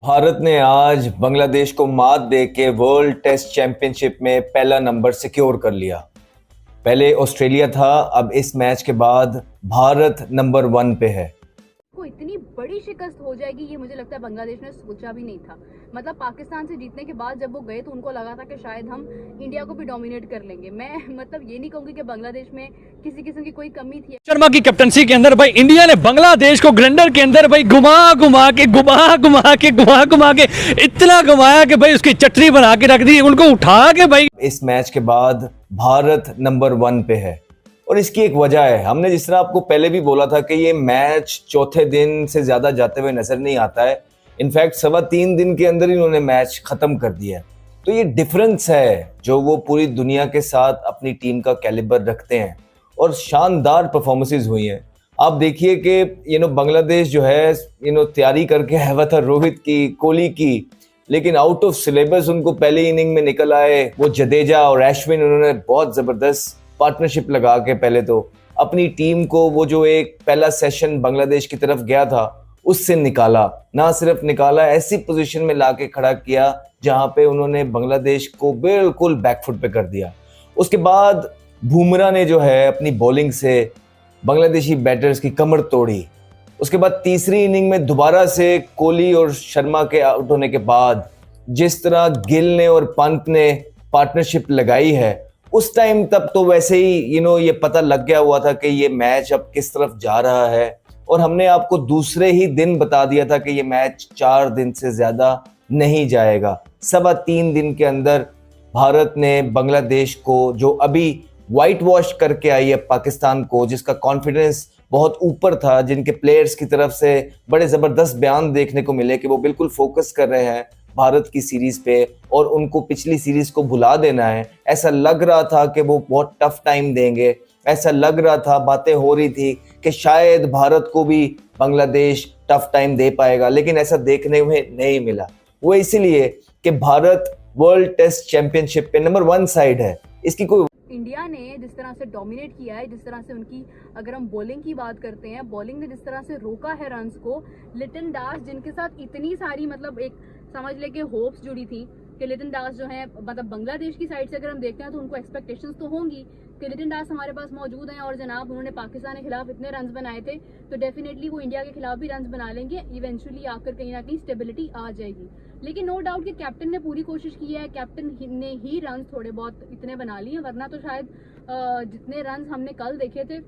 भारत ने आज बांग्लादेश को मात दे के वर्ल्ड टेस्ट चैंपियनशिप में पहला नंबर सिक्योर कर लिया। पहले ऑस्ट्रेलिया था, अब इस मैच के बाद भारत नंबर 1 पे है। को इतनी बड़ी शिकस्त हो जाएगी ये मुझे लगता है बांग्लादेश ने सोचा भी नहीं था। मतलब पाकिस्तान से जीतने के बाद जब वो गए तो उनको लगा था कि शायद हम इंडिया को भी डोमिनेट कर लेंगे। मैं मतलब ये नहीं कहूंगी कि बांग्लादेश में किसी किस्म की कोई कमी थी। शर्मा की कैप्टनसी के अंदर भाई इंडिया ने बांग्लादेश को ग्राइंडर के अंदर भाई घुमा घुमा के इतना घुमाया कि भाई उसकी चटनी बना के रख दी, उनको उठा के भाई। इस मैच के बाद भारत नंबर 1 पे है और इसकी एक वजह है। हमने जिस तरह आपको पहले भी बोला था कि ये मैच चौथे दिन से ज्यादा जाते हुए नजर नहीं आता है। इनफैक्ट 3.25 दिन के अंदर ही उन्होंने मैच खत्म कर दिया है। तो ये डिफरेंस है जो वो पूरी दुनिया के साथ अपनी टीम का कैलिबर रखते हैं और शानदार परफॉर्मेंसेज हुई हैं। आप देखिए कि बांग्लादेश जो है तैयारी करके आया हुआ था रोहित की, कोहली की, लेकिन आउट ऑफ सिलेबस उनको पहले इनिंग में निकल आए वो जडेजा और अश्विन। उन्होंने बहुत जबरदस्त पार्टनरशिप लगा के पहले तो अपनी टीम को वो जो एक पहला सेशन बांग्लादेश की तरफ गया था उससे निकाला। ना सिर्फ निकाला, ऐसी पोजीशन में लाके खड़ा किया जहां पे उन्होंने बांग्लादेश को बिल्कुल बैकफुट पे कर दिया। उसके बाद बुमराह ने जो है अपनी बॉलिंग से बांग्लादेशी बैटर्स की कमर तोड़ी। उसके बाद तीसरी इनिंग में दोबारा से कोहली और शर्मा के आउट होने के बाद जिस तरह गिल ने और पंत ने पार्टनरशिप लगाई है, उस टाइम तब तो वैसे ही ये पता लग गया हुआ था कि ये मैच अब किस तरफ जा रहा है। और हमने आपको दूसरे ही दिन बता दिया था कि ये मैच 4 दिन से ज्यादा नहीं जाएगा। 3.25 दिन के अंदर भारत ने बांग्लादेश को, जो अभी व्हाइट वॉश करके आई है पाकिस्तान को, जिसका कॉन्फिडेंस बहुत ऊपर था, जिनके प्लेयर्स की तरफ से बड़े जबरदस्त बयान देखने को मिले कि वो बिल्कुल फोकस कर रहे हैं भारत की सीरीज पे और उनको पिछली सीरीज को भुला देना है। ऐसा लग रहा था कि वो बहुत टफ टाइम देंगे, ऐसा लग रहा था, बातें हो रही थी कि शायद भारत को भी बांग्लादेश टफ टाइम दे पाएगा, लेकिन ऐसा देखने में नहीं मिला। वो इसीलिए कि भारत वर्ल्ड टेस्ट चैंपियनशिप पे नंबर 1 साइड है। इसकी कोई इंडिया ने जिस तरह से डोमिनेट किया है, जिस तरह से उनकी, अगर हम बॉलिंग की बात करते हैं, बॉलिंग ने जिस तरह से रोका है रन्स को, लिटन दास जिनके साथ इतनी सारी मतलब एक समझ ले के होप्स जुड़ी थी कि लिटन दास जो है, मतलब बांग्लादेश की साइड से अगर हम देखते हैं तो उनको एक्सपेक्टेशंस तो होंगी कि लिटन दास हमारे पास मौजूद हैं और जनाब उन्होंने पाकिस्तान के खिलाफ इतने रन्स बनाए थे तो डेफिनेटली वो इंडिया के खिलाफ भी रन्स बना लेंगे, इवेंचुअली आकर कहीं ना कहीं स्टेबिलिटी आ जाएगी। लेकिन नो डाउट कि कैप्टन ने पूरी कोशिश की है, कैप्टन ने ही रन्स थोड़े बहुत इतने बना लिए, वरना तो शायद जितने रन्स हमने कल देखे थे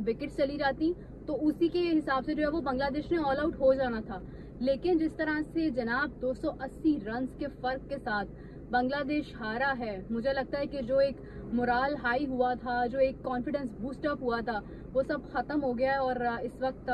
विकेट चली जाती तो उसी के हिसाब से जो है वो बांग्लादेश ने ऑल आउट हो जाना था। लेकिन जिस तरह से जनाब 280 रन्स के फर्क के साथ बांग्लादेश हारा है, मुझे लगता है कि जो एक मोराल हाई हुआ था, जो एक कॉन्फिडेंस बूस्ट अप हुआ था, वो सब खत्म हो गया है। और इस वक्त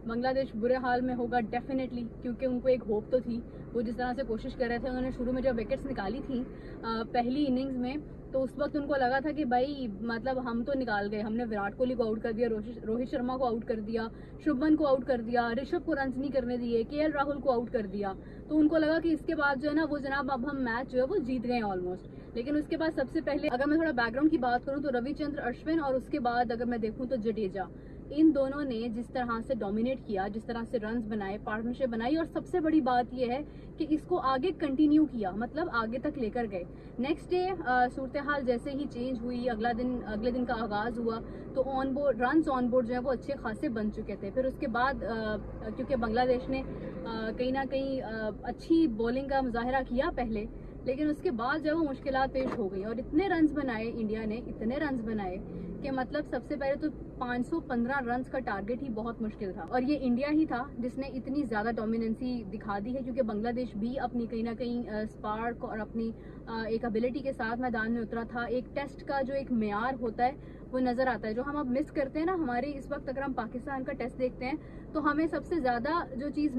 बांग्लादेश बुरे हाल में होगा डेफिनेटली, क्योंकि उनको एक होप तो थी। वो जिस तरह से कोशिश कर रहे थे, उन्होंने शुरू में जब विकेट्स निकाली थी पहली इनिंग्स में, तो उस वक्त उनको लगा था कि भाई मतलब हम तो निकाल गए, हमने विराट कोहली को आउट कर दिया, रोहित शर्मा को आउट कर दिया, शुभमन को आउट कर दिया, ऋषभ को रन्स नहीं करने दिए, केएल राहुल को आउट कर दिया। तो उनको लगा कि इसके बाद जो है ना वो जनाब अब हम मैच जो है वो जीत गए ऑलमोस्ट। लेकिन उसके बाद सबसे पहले अगर मैं थोड़ा बैकग्राउंड की बात करूं तो रविचंद्र अश्विन और उसके बाद अगर मैं देखूं तो जडेजा, इन दोनों ने जिस तरह से डोमिनेट किया, जिस तरह से रन्स बनाए, पार्टनरशिप बनाई, और सबसे बड़ी बात यह है कि इसको आगे कंटिन्यू किया, मतलब आगे तक लेकर गए। नेक्स्ट डे सूरत हाल जैसे ही चेंज हुई, अगले दिन का आगाज हुआ तो on board runs on board जो है वो अच्छे खासे बन चुके थे। फिर उसके बाद क्योंकि बांग्लादेश ने कहीं ना कहीं अच्छी बॉलिंग का मुजाहरा किया पहले, लेकिन उसके बाद जब वो मुश्किलात पेश हो गई और इतने रन्स बनाए इंडिया ने, इतने रन्स बनाए कि मतलब सबसे पहले तो 515 रन्स का टारगेट ही बहुत मुश्किल था। और ये इंडिया ही था जिसने इतनी ज़्यादा डोमिनेंसी दिखा दी है, क्योंकि बांग्लादेश भी अपनी कहीं ना कहीं स्पार्क और अपनी एक एबिलिटी के साथ मैदान में उतरा था। एक टेस्ट का जो एक मेयार होता है वो नज़र आता है, जो हम अब मिस करते हैं ना। हमारे इस वक्त अगर हम पाकिस्तान का टेस्ट देखते हैं तो हमें सबसे ज़्यादा जो चीज़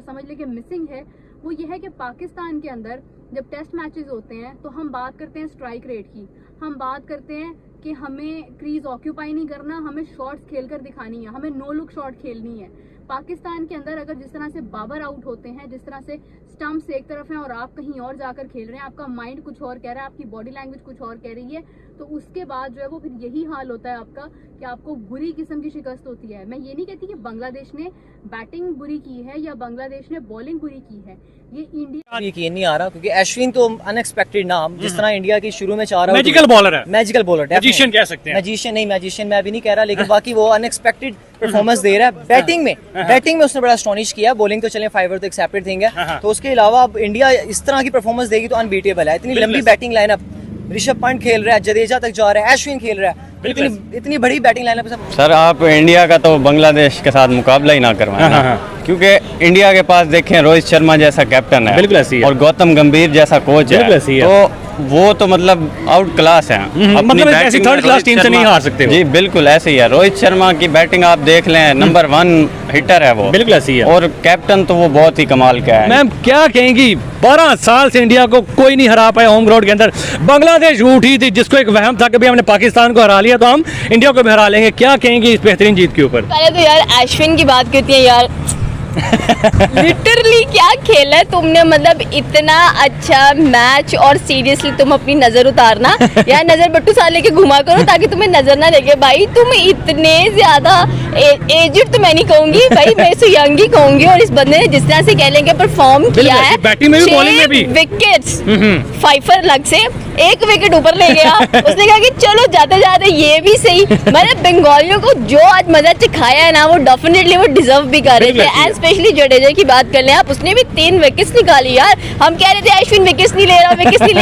समझ लें कि मिसिंग है वो ये है कि पाकिस्तान के अंदर जब टेस्ट मैचेस होते हैं तो हम बात करते हैं स्ट्राइक रेट की, हम बात करते हैं कि हमें क्रीज ऑक्यूपाई नहीं करना, हमें शॉट्स खेलकर दिखानी है, हमें नो लुक शॉट खेलनी है। पाकिस्तान के अंदर अगर जिस तरह से बाबर आउट होते हैं, जिस तरह से स्टंप्स एक तरफ हैं और आप कहीं और जाकर खेल रहे हैं, आपका माइंड कुछ और कह रहा है, आपकी बॉडी लैंग्वेज कुछ और कह रही है, तो उसके बाद जो है वो फिर यही हाल होता है आपका कि आपको बुरी किस्म की शिकस्त होती है। मैं ये नहीं कहती कि बांग्लादेश ने बैटिंग बुरी की है या बांग्लादेश ने बॉलिंग बुरी की है, ये इंडिया यकीन नहीं आ रहा क्योंकि अश्विन तो अनएक्सपेक्टेड नाम, जिस तरह इंडिया की शुरू में 4 मैजिकल बॉलर है, मैजिकल बॉलर, मैजिशियन कह सकते हैं। मैजिशियन मैं अभी नहीं कह रहा, लेकिन बाकी वो अनएक्सपेक्टेड परफॉर्मेंस दे रहा है। बैटिंग में उसने बड़ा स्टॉनिश किया। बॉलिंग तो चले 5 तो एक सेपरेट थिंग है, तो उसके अलावा अब इंडिया इस तरह की परफॉर्मेंस देगी तो अनबीटेबल है। इतनी लंबी बैटिंग लाइनअप, ऋषभ पंत खेल रहा है, जडेजा तक जा रहा है, अश्विन खेल रहा है, इतनी बड़ी बैटिंग लाइनअप है। सर आप इंडिया का तो बांग्लादेश के साथ मुकाबला ही ना करवाएं ना, क्योंकि इंडिया के पास देखें रोहित शर्मा जैसा कैप्टन है, बिल्कुल ऐसी है, और गौतम गंभीर जैसा कोच है, तो वो तो मतलब आउट क्लास है। मतलब ऐसी थर्ड क्लास टीम से नहीं हार सकते जी, बिल्कुल ऐसे ही है। रोहित शर्मा की बैटिंग आप देख लें, नंबर 1 हिटर है वो, बिल्कुल ऐसी है, और कैप्टन तो वो बहुत ही कमाल का है। मैम क्या कहेंगी, 12 साल से इंडिया को कोई नहीं हरा पाया होम ग्राउंड के अंदर। बांग्लादेश उठी थी जिसको एक वहम था कि भाई हमने पाकिस्तान को हरा लिया तो हम इंडिया को भी हरा लेंगे। क्या कहेंगी इस बेहतरीन जीत के ऊपर? पहले तो यार अश्विन की बात करती है यार, लिटरली क्या खेला है तुमने, मतलब इतना अच्छा मैच। और सीरियसली तुम अपनी नजर उतारना यार, नजर बट्टू साल लेके घुमा करो ताकि तुम्हें नजर ना लगे। भाई तुम इतने ज्यादा एजेड तो मैं नहीं कहूंगी भाई, मैं इसे यंग ही कहूंगी। और इस बंदे ने जिस तरह से कह लेंगे परफॉर्म किया है, बैटिंग में भी बॉलिंग में भी विकेट्स, 5 लग से 1 विकेट ऊपर ले गया। उसने कहा कि चलो जाते जाते ये भी सही। मैंने बंगालियों को जो आज मजा चखाया है ना, वो डेफिनेटली वो डिजर्व भी कर रहे थे। एंड स्पेशली जडेजा की बात कर लें आप, उसने भी 3 विकेट्स निकाली यार। हम कह रहे थे अश्विन विकेट्स नहीं ले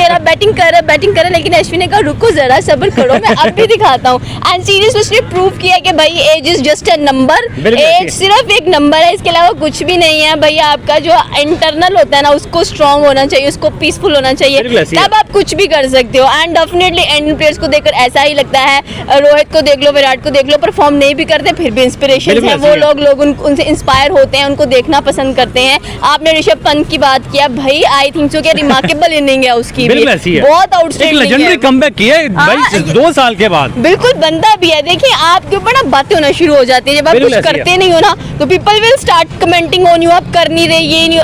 रहा, बैटिंग कर रहा है, लेकिन अश्विन ने कहा रुको जरा सब्र करो, मैं अब भी दिखाता हूँ। एंड सीरियसली उसने प्रूव किया कि भाई age is just a number, age सिर्फ एक नंबर है, इसके अलावा कुछ भी नहीं है। भैया आपका जो इंटरनल होता है ना, उसको स्ट्रॉन्ग होना चाहिए, उसको पीसफुल होना चाहिए, तब आप कुछ भी कर सकते हो। एंड डेफिनेटली इंडियन प्लेयर्स को देखकर ऐसा ही लगता है, रोहित को देख लो, विराट को देख लो, परफॉर्म नहीं भी करते फिर भी इंस्पिरेशन है। वो लोग उनसे इंस्पायर होते हैं, उनको देखना पसंद करते हैं। आपने ऋषभ पंत की बात किया, भाई आई थिंक सो कि रिमार्केबल इनिंग है उसकी भी, बहुत आउटस्टैंडिंग लेजेंडरी कमबैक किया है भाई 2 साल के बाद, बिल्कुल बनता भी है। देखिए आपके ऊपर ना बातें होना शुरू हो जाती है, जब आप कुछ करते नहीं हो ना तो people will start commenting on you, आप कर नहीं रहे, ये नहीं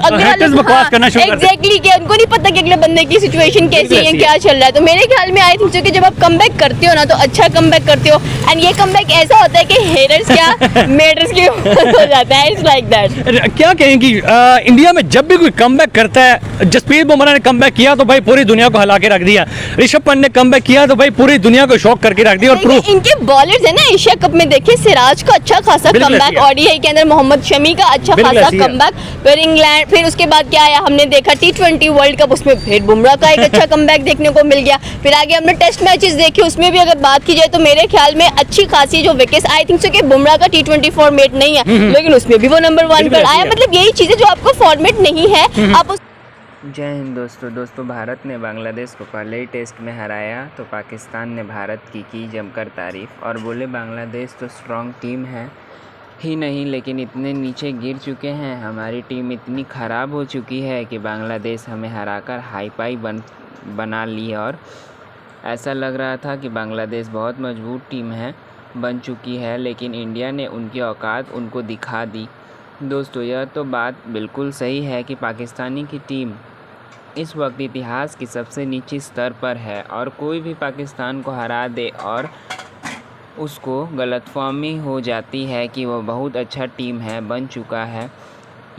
एग्जैक्टली, कि उनको नहीं पता कि अगले बंदे की सिचुएशन कैसी है, क्या चल रहा है। तो मेरे ख्याल में आई थिंक सो कि जब आप कमबैक करते हो ना तो अच्छा कमबैक करते हो। एंड ये कमबैक ऐसा होता है कि हेटर्स क्या मेटर्स के हो जाता है, इट्स लाइक दैट। क्या कहेंगी इंडिया में जब भी कोई कमबैक करता है, जसप्रीत बुमराह ने कमबैक किया तो भाई पूरी दुनिया को हिला के रख दिया, ऋषभ पंत ने कमबैक किया तो भाई पूरी दुनिया को शॉक करके रख दिया। और प्रूफ इनके बॉलर्स है ना, एशिया कप में देखिए सिराज का अच्छा खासा कमबैक, ओडीआई के अंदर मोहम्मद शमी का अच्छा खासा कमबैक, फिर इंग्लैंड, फिर उसके बाद क्या आया हमने देखा T20 वर्ल्ड कप, उसमें फिर बुमराह का एक अच्छा कमबैक देखने को मिल गया। फिर आगे हमने टेस्ट मैचेस देखे, उसमें भी अगर बात की जाए तो मेरे ख्याल में अच्छी खासी जो विकेट्स, आई थिंक सो कि बुमराह का T20 फॉर्मेट नहीं है, लेकिन उसमें भी वो नंबर 1 पर आया। मतलब यही चीजें जो आपको फॉर्मेट नहीं है आप जय हिंद दोस्तों, भारत ने बांग्लादेश को पहले ही टेस्ट में हराया तो पाकिस्तान ने भारत की जमकर तारीफ और बोले बांग्लादेश तो स्ट्रॉन्ग टीम है ही नहीं, लेकिन इतने नीचे गिर चुके हैं, हमारी टीम इतनी ख़राब हो चुकी है कि बांग्लादेश हमें हराकर हाई बना ली। और ऐसा लग रहा था कि बांग्लादेश बहुत मजबूत टीम बन चुकी है, लेकिन इंडिया ने उनकी औकात उनको दिखा दी। दोस्तों यह तो बात बिल्कुल सही है कि पाकिस्तानी की टीम इस वक्त इतिहास की सबसे नीचे स्तर पर है और कोई भी पाकिस्तान को हरा दे और उसको गलतफहमी हो जाती है कि वो बहुत अच्छा टीम बन चुका है।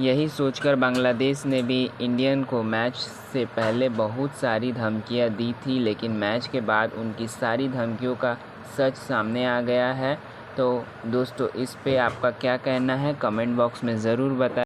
यही सोचकर बांग्लादेश ने भी इंडियन को मैच से पहले बहुत सारी धमकियां दी थी, लेकिन मैच के बाद उनकी सारी धमकियों का सच सामने आ गया है। तो दोस्तों इस पे आपका क्या कहना है, कमेंट बॉक्स में ज़रूर बताएं।